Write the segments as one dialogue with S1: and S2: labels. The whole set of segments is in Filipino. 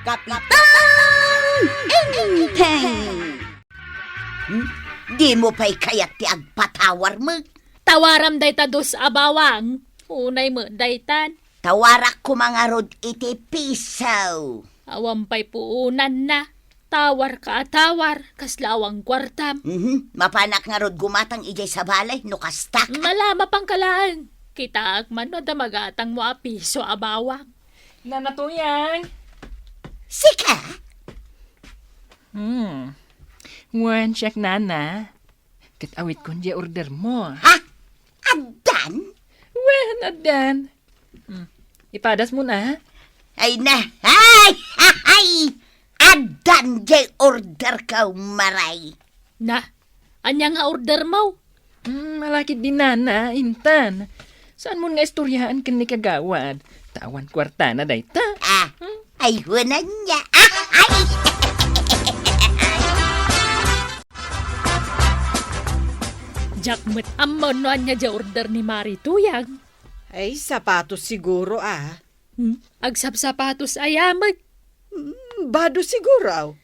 S1: Kapitan Inteng! Di mo pa'y kayat ti agpatawar mo.
S2: Tawaram day ta dos abawang. Unay mo daytan.
S1: Tawarak ko mga rod iti pisaw.
S2: Awampay puunan na. Tawar ka atawar. Kaslawang kwartam.
S1: Mapanak nga rod gumatang ijay sa balay, no kastak.
S2: Malama pang kalaan. Kita agman no damagatang mo apiso abawang.
S3: Nanatuyang.
S1: Sika?
S3: One check nana. Katawit ko niya order mo.
S1: Ha? Adan?
S3: Wen, adan. Ipadas mo na.
S1: Ay na. Ay! Adan jay order ka maray.
S2: Na, anya nga order mo?
S3: Malakit din nana, intan. Saan mo nga istoryaan kan ni kagawad? Tawan kwarta na dayta.
S1: Ay hunan niya. Ay!
S2: Jakmet amon no anya ja order ni Mari Tuyang.
S4: Ay, sapatos siguro
S2: Agsapsapatos ayamag.
S4: Bado siguro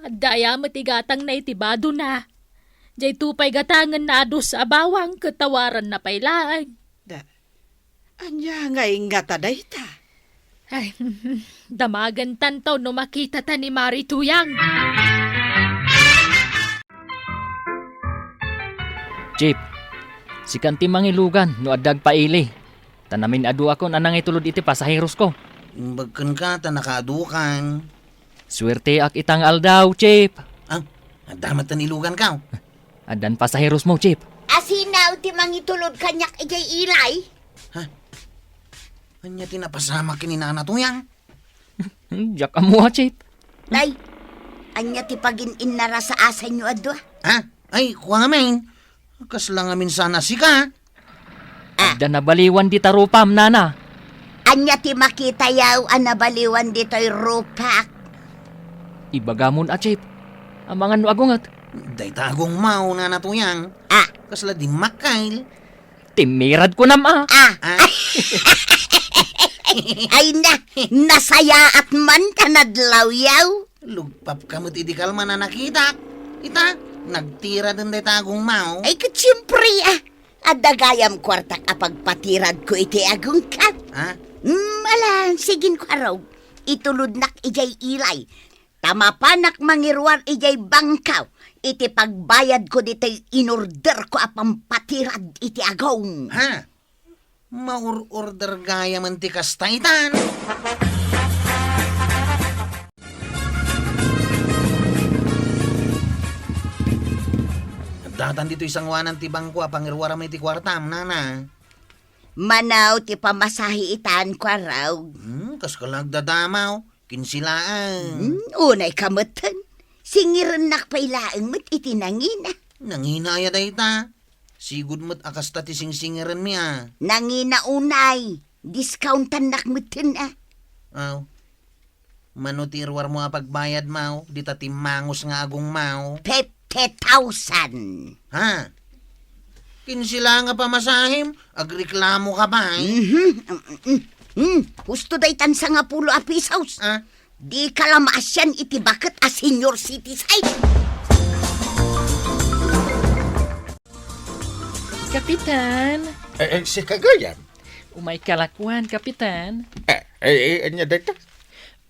S2: Adaya matigatang na itibado na. Jay tupay gatangan na ados sa abawang katawaran na pailaan.
S4: Anya nga ingata dayta.
S2: Ay, damagan tantaw no makita ta ni Mari Tuyang.
S3: Chip, si kanti mangilugan no adag paili. Tanamin adu ako anang itulod iti pasaheros ko.
S5: Bagkan ka, nakadukan.
S3: Swerte ak itang aldaw, Chip.
S5: Damat na nilugan ka.
S3: Adan pasaheros mo, Chip.
S1: Asinaw ti mangitulod kanyak ijay ilay.
S5: Anya tinapasama kininana tuyang.
S3: Jak amo, Chip.
S1: Day, anya ti pagin-in nara sa asay nyo adwa.
S5: Ay, kuha ngamin. Kaslang amin sana si ka.
S3: Adan nabaliwan di tarupam, nana.
S1: Anya ti makita yaw anabaliwan dito'y rupak.
S3: Ibagamon Chip. Amangan no agungat.
S5: Day tagong mau na natuyang. Kasla di makail.
S3: Timirad ko nama.
S1: Ay na, nasaya at man kanadlaw yaw.
S5: Lugpap ka mo't idikal man na nakita. Ita, nagtira din day tagong mau.
S1: Ay katsiyempre adagayam kwartak apagpatirad ko iti agong kat. Alan, sigin ko araw. Itulod nak ijay ilay. Tamapanak mangirwar ijay bangkaw. Iti pagbayad ko dito'y inorder ko apang patirad iti agong.
S5: Maur-order gaya man ti kastaitan. Datan dito isang wanan ti bangko apangirwara may ti kwartam, nana.
S1: Manaw ti pamasahi itan ko araw.
S5: Kas kalagdadamaw, kinsilaan.
S1: Unay kamutan. Singiran nak pailaang mo't iti nangina.
S5: Nanginaya dayta. Sigud mo't akasta ti singsingiran miya.
S1: Nangina unay. Discountan nak mutin
S5: Mano ti irwar mo pagbayad mau, di ta ti mangos nga agong mau.
S1: 50,000.
S5: Kinsila nga pamasahim, agreklamo ka ba
S1: Gusto day tansa nga pulo apisaws. Di kalamasyan iti bakit a senior citizen.
S3: Kapitan.
S6: Si Kagayan.
S3: Umay kalakwan, Kapitan.
S6: Anya data?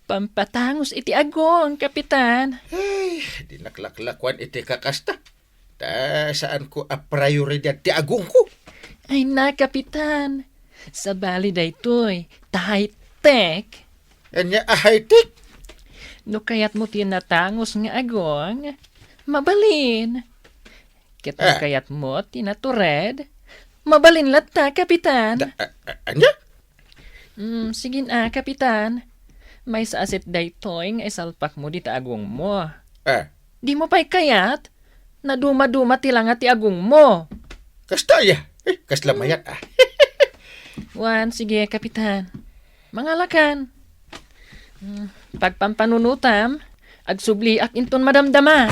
S3: Pampatangos iti agong, Kapitan.
S6: Di naklaklakwan iti kakasta. Saan ko a prioridad ti agong ko?
S3: Ay na, Kapitan. Sa bali daytoy, high-tech.
S6: Anya high-tech?
S3: No kayat mo tinatangos nga agong, mabalin. Kita kayat mo tinatured, mabalin lata, Kapitan.
S6: Anya?
S3: Sige Kapitan. May saasit daytoy nga isalpak mo di agong mo. Di mo pa'y kayat, na duma-duma tilang ti agong mo.
S6: Kastaya, kaslamayat
S3: Sige, Kapitan. Mangalakan. Pagpampanunutam, agsubli ak inton madamdama.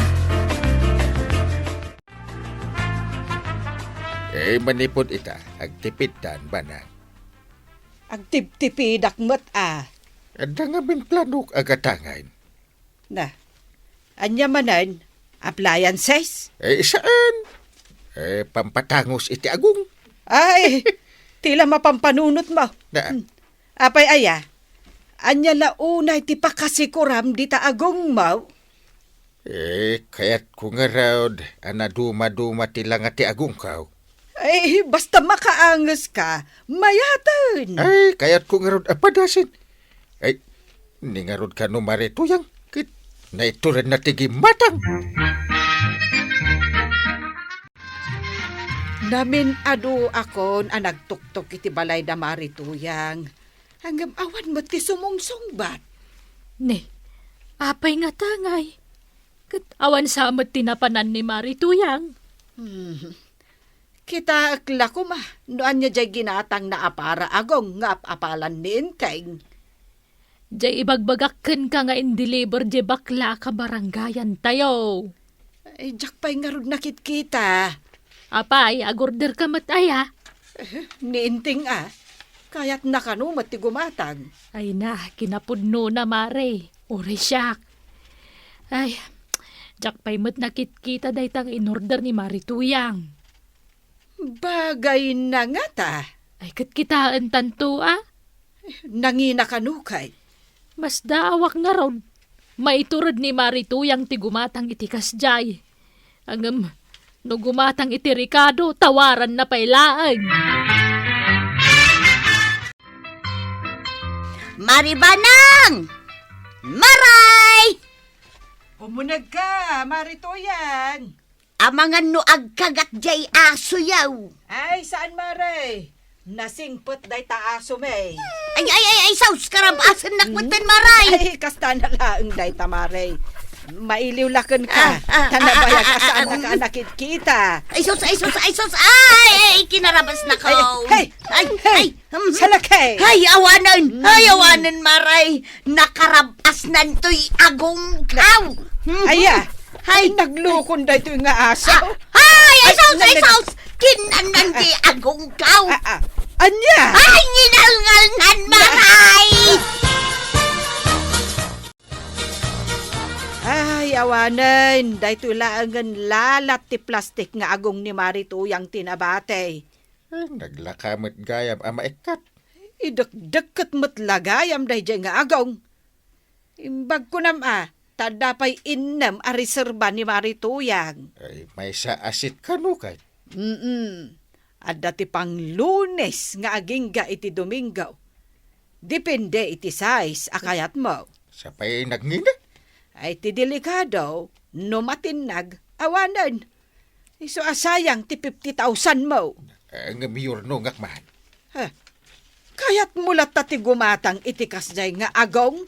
S6: Manipod ita, agtipid tan banag.
S4: Agtip-tipidak mo't
S6: Ada nga min planok agatangan.
S4: Na, anya manan, appliances?
S6: Saan? Pampatangos iti agong.
S4: Ay, tila mapampanunot mo.
S6: Na,
S4: Apay aya, anya launay ti pakasikuram di taagong mo.
S6: kaya't ko nga raw, duma-duma tilang ati agong kaw.
S4: Ay, basta makaangas ka, mayatan.
S6: Ay, kaya't ko nga raw apadasin. Ay, ni nga raw ka no marituyang. Kit, na ito rin natigi matang.
S4: Namin adu akon ang nagtuktok iti balay da marituyang. Hanggang awan mo ti sumungsungbat.
S2: Ne, apay nga tangay. Kat awan sa amat tinapanan ni Marituyang.
S4: Kita akla ko ma, noan niya jay ginatang na apara agong nga apalan ni Inteng.
S2: Jay ibagbagakken ka nga in-deliver jay bakla ka barangayan tayo.
S4: Ay, jak pa'y nga rod nakit-kita.
S2: Apay, agorder ka mataya.
S4: Ni Inteng kaya't nakanumat ti gumatang.
S2: Ay na, kinapudno na mare. Uri siyak. Ay, jakpay mat nakit-kita day tang in-order ni Marituyang.
S4: Bagay na nga ta,
S2: Ay, kitkitaan tanto
S4: nangina kanukay.
S2: Mas daawak nga ron. Maiturod ni Marituyang ti gumatang iti kasjay. Angam, no gumatang iti Ricardo, tawaran na pailaan.
S1: Maribanang! Maray!
S4: Umunag ka, Maritoyan.
S1: Amangan no agkagat jay aso yaw.
S4: Ay, saan Maray? Nasingpot day taaso may.
S1: Ay, saus karabasan nakmutan maray.
S4: Ay, kasta na laang day tamaray. Mailiw lakan ka. Tanabayag ka saan nakaanakit kita.
S1: Ay, sus! Ay, kinarabas na ko.
S4: Hey! Salakay!
S1: Ay, awanan, maray. Nakarabas nan to'y agong kaw.
S4: Aya!
S1: Ay,
S4: Naglukon day ito nga aso.
S1: ay, saus! Kinanan di agong kaw.
S4: Anya!
S1: Ay, nginalngalnan, maray.
S4: Ay, awanan. Day ito laangan lalat ti plastik nga agong ni Marituyang tinabate.
S6: Ay, naglakamot gayam ama ikat.
S4: Idek-deket matlagayam day dyan nga agong. Imbag ko tadapay innam a reserba ni Marituyang.
S6: Ay, may sa asit kanukay.
S4: At dati pang Lunes nga agingga iti Domingo. Depende iti size akayat mo.
S6: Sapay nagngina.
S4: Ay ti delikado, no matinag, awanan. Iso asayang ti 50,000 mo.
S6: Ang miyor no ngakman.
S4: Kayat mulat ta ti gumatang iti kasjay nga agong.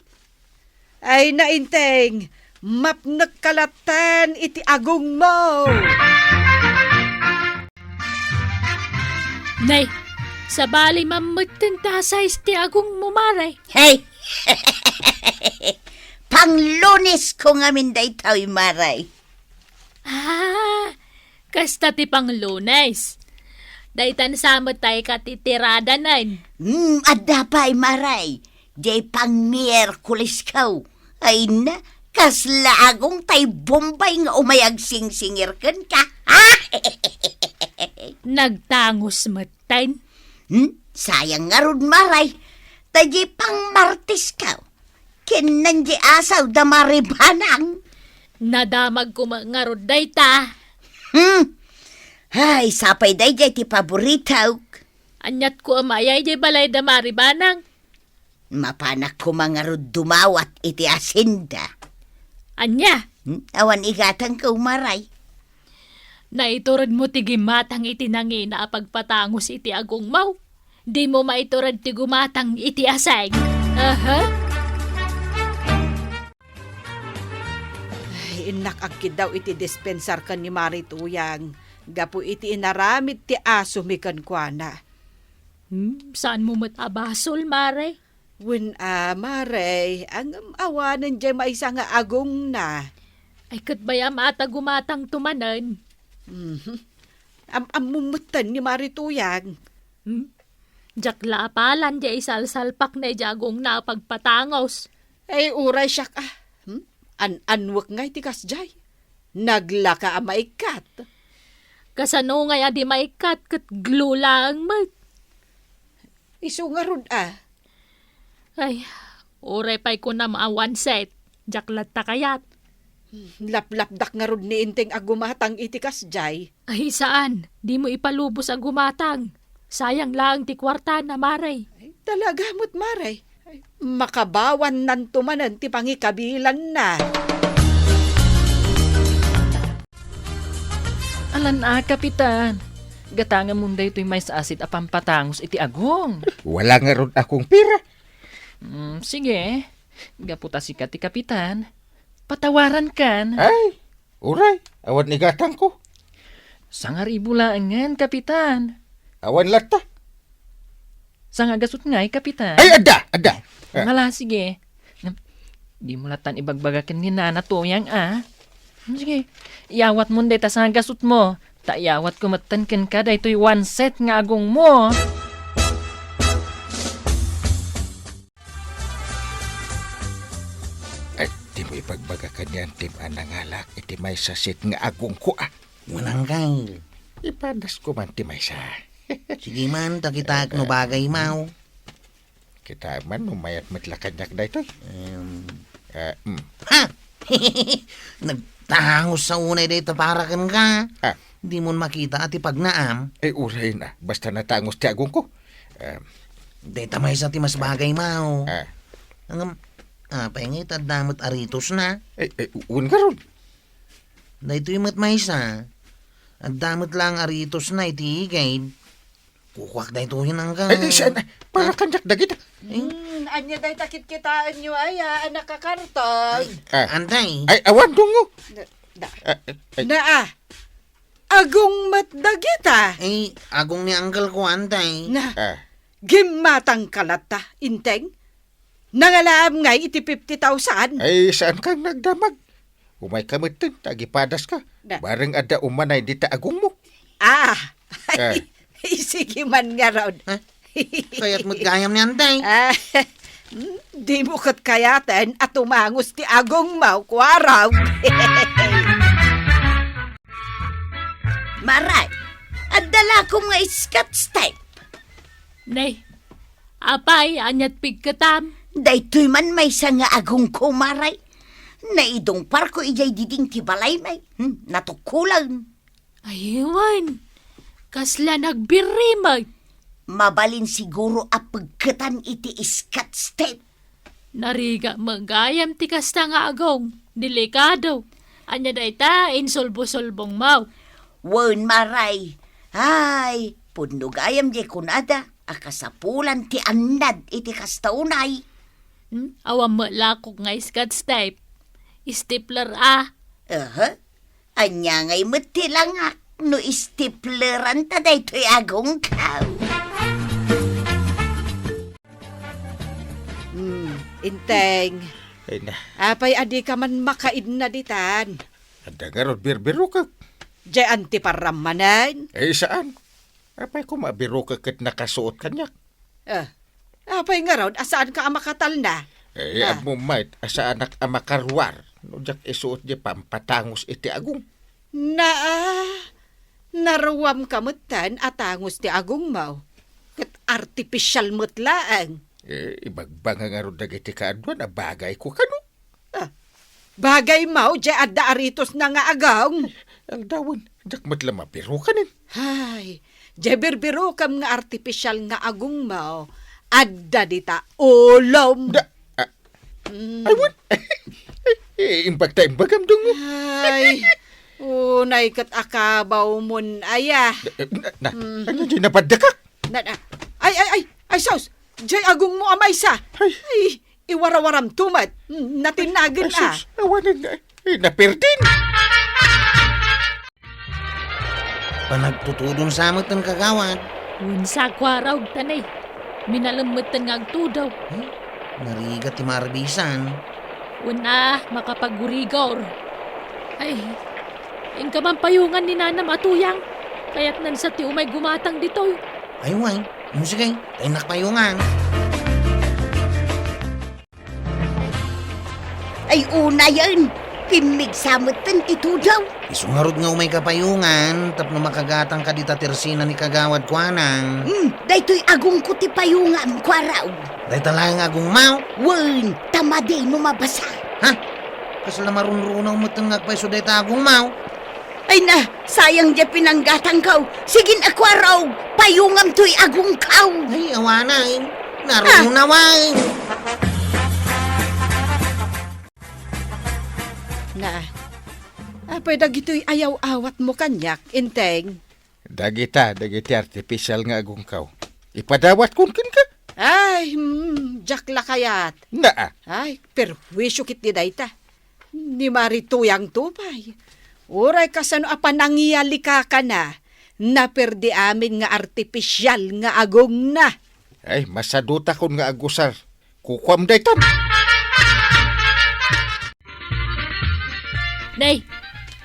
S4: Ay nainteng, mapnek kalatan iti agong mo.
S2: Nay, sa bali mamutin tasay ti agong mumaray.
S1: Hey! Pang-Lunes ko nga minday tao'y maray.
S2: Kasta ti pang Lunes. Daytan samot tayo katitirada nan.
S1: Adda pa'y maray. Day pang Miyerkules kaw. Ay na, kasla agong tay Bombay nga umayag sing-singir kan ka.
S2: Nagtangos matan.
S1: Sayang nga rod maray. Taji pang Martis kaw. Kinan di asaw da maribanang.
S2: Nadamag ko nga rod dayta.
S1: Ay, sapay day jay ti paboritaw.
S2: Anyat ko amayay jay balay da maribanang.
S1: Mapanak ko mga rod dumawat iti asinda.
S2: Anya,
S1: Awan igatang ko maray.
S2: naiturad mo ti gimatang iti nangina apagpatangos iti agong mau. Di mo maiturad ti gumatang iti asay.
S4: Inakakid daw iti dispensar kan ni Marituyang. Gapu iti inaramid ti aso mikan kwa na.
S2: Saan mo matabasol, mare?
S4: When Mare, ang awanan dyan maisa nga agong na.
S2: Ay katbayam ata gumatang tumanan.
S4: Amumutan ni Marituyang.
S2: Jakla apalan di isalsalpak na jagong na pagpatangos.
S4: Ay uray siya ka. Anwak nga itikas jay. Naglaka maikat.
S2: Kasano nga adi maikat kat glula ang mag.
S4: Isu nga rod
S2: Ay, oray pa'y ko na maawan set. Jaklat takayat.
S4: Laplapdak nga rod ni inteng agumatang itikas jay.
S2: Ay, saan? Di mo ipalubos ang gumatang. Sayang lang ti kwarta na maray.
S4: Ay, talaga mo't maray. Ay, makabawan nan tumanan ti pangikabilan na.
S3: Alan kapitan. Gatangan mo ito'y may saasit a pampatangos iti agong.
S6: Wala nga ron akong pira.
S3: Sige. Gaputa si ti kapitan. Patawaran kan.
S6: Ay, uray, awan ni gatang ko.
S3: Sangaribo laangan, kapitan.
S6: Awan lata.
S3: Sangagasot nga'y, kapitan.
S6: Ay, ada.
S3: Ngala, sige. Di mo latan ibagbagakin ni Nana Toyang, Sige, iawat mo day ta sangagasot mo. Ta iawat kumatan ken ka day to'y one set nga agong mo.
S6: Ay, di mo ipagbagakan yan, Tim Anangalak. Iti may sasit nga agong ko,
S5: Walang kay.
S6: Ipadas ko man, Tim Aysa.
S5: Sige man, takita no bagay mau.
S6: Kita man, umayat matlakanyak na ito.
S5: Ha? Nagtangos sa unay dito para kan ka. Di mo makita at ipagnaam.
S6: Ay, uray na. Basta natangos ti agong ko.
S5: Dita may sa ti mas bagay mau.
S6: Ah.
S5: Ang pengit at damot aritos na.
S6: Ay, uun ka ron.
S5: Dito yung matmaysa. At damot lang aritos na itigay. Kukwak dito yun ang ka.
S6: Ay, saan? Para kanyak na kita.
S4: Anya day takit kitaan nyo ay nakakartog.
S5: Antay.
S6: Ay, awan dungo.
S4: Agong matdagita.
S5: Ay, agong ni anggal ko antay.
S4: Gimatang kalata, inteng. Nangalaam ngay iti 50,000.
S6: Ay, saan kang nagdamag? Umay kamitin, tagipadas ka. Bareng ada umanay dita agong mo.
S4: Sige man nga raw.
S5: Kaya't mo't gayam ni antay.
S4: Di mo kat kayaten at umangos ti agong mau kwaraw.
S1: Maray, adala ko nga Scots type.
S2: Nay, apay, anyat pigkatam.
S1: Daytoy man may nga agong ko, maray. Naidong parko ijay diding tibalay may. Natukulan.
S2: Aywan, kasla nagbirimag.
S1: Mabalin siguro apagkatan iti Scots type.
S2: Nariga magayam ti kasta nga agong. Delikado. Anya dayta, insolbo-solbong mau.
S1: Wen maray. Ay, pundugayam di kunada. Akasapulan ti annad iti kastaunay.
S2: Awam malakok nga Scots type. Stapler
S1: Anya ngay matilangak. No istipleran ta daytoy agong kaw.
S4: Inteng.
S6: Ay na,
S4: Apay adi ka man makaid na ditan.
S6: ada nga ron birbiro ka.
S4: Jay antiparam manan.
S6: Ay, saan? Apay ko mabiro ka kat nakasuot kanyak.
S4: Apay nga raw, asaan ka amakatal na?
S6: Ay, mo mait, asa anak amakarwar. No, jak isuot di pampatangos iti agong.
S4: Naruwam kamutan at angos ti agong mau. Kat artificial mutlaang.
S6: Ibagbanga nga ron dagiti kaadwan, bagay ko kano.
S4: Bagay mau, jay adda aritos na nga agong.
S6: Ang dawan, jak matla mabiro ka nin.
S4: Hay, jay birbiro kam nga artificial nga agong mau. Adda dita ulom.
S6: Aywan. Impacta imbagam dungo.
S4: Ay, unay kat akabaw mon aya.
S6: Ano di napadakak?
S4: Ay, sos! Jay agong mo amay sa! Ay, iwarawaram tumat. Natinagan
S6: Sus, awanin na. Naperdin.
S5: Panagtutudon sa amot ng kagawad.
S2: Unsa kwaraw tanay. Minalamutan nga agtudaw.
S5: Narigat ti marbisan.
S2: Una, makapagurigor. Ay, ingka man payungan ni Nana Matuyang. Kaya't nan sa ti umay gumatang ditoy.
S5: Ay, way. Sige, tayo nakpayungan.
S1: Ay una yan. Pimigsamutan ito daw.
S5: Isungarod nga umay kapayungan, tapno makagatang ka di tatersina ni kagawad kwanang.
S1: Daytoy agong kuti payungam ko raw.
S5: Day talang agong mau.
S1: Wen, tamade no mabasa.
S5: Ha? Kasala marunrunaw mo tangag pa iso day agong mau.
S1: Ay na, sayang di pinanggatang kau. Sigin ako raw, payungam to'y agong kau.
S5: Ay, awanay. Narunaway.
S4: Na, apay dagito'y ayaw-awat mo kanyak, inteng.
S6: Dagiti artificial nga agong kaw. Ipadawat kun kin ka.
S4: Ay, jakla kayat.
S6: Naa.
S4: Ay, perwisyo kit di dayta. Ni marituyang tupay. Uray kasano apa nangyali ka na, naperdi amin nga artificial nga agong na.
S6: Ay, masaduta kun nga agusar. Kukwam daytan.
S2: Nay,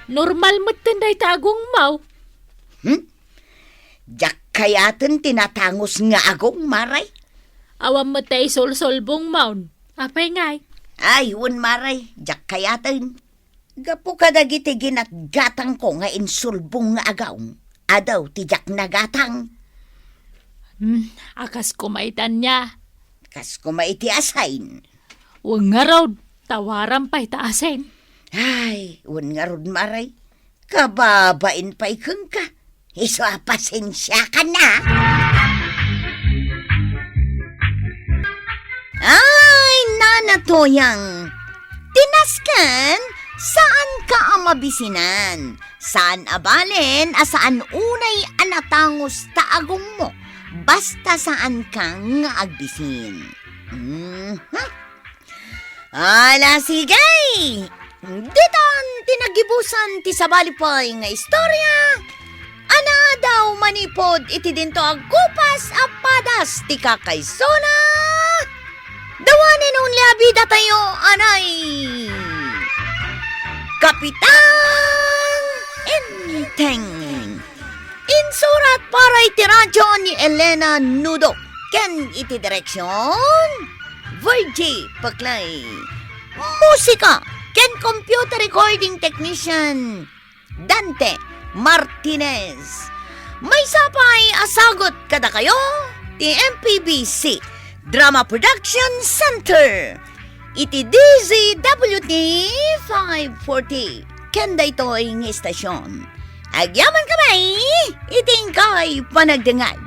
S2: normal matanday tagong mau.
S1: Jak kayaten tinatangos nga agong maray.
S2: Awam matay solsolbong maun. Apay ngay.
S1: Ay, wen maray, jak kayaten. Gapo ka dagiti ginatgatang ko nga insulbong nga agaw. Adaw ti jak nagatang.
S2: Akas kumaitan niya.
S1: Kas kumaiti asain.
S2: Huwag nga raw, tawaran pa'y taasin.
S1: Ay, wen nga rod maray. Kababain pa'y keng ka. Iso pasensya ka na. Ay, nanatoyang. Tinaskan, saan ka ang mabisinan? Saan abalin, asaan unay anatangos taagong mo? Basta saan kang nga agbisin. Ala, sigay! Ditan, tinagibusan ti sabalipoy nga istorya. Ana daw manipod iti dinto agkupas apadas ti kakaysona. Dawanin nung liabida tayo, anay. Kapitan Enteng. Insurat para iti radyo ni Elena Nudo. Ken iti direksyon Virgie Paklay. Musika ken computer recording technician Dante Martinez. May sapay asagot kada kayo ti MPBC Drama Production Center. Iti DZWT 540. Kenda ito'y ng istasyon. Agyaman kamay, iting kay panagdangag.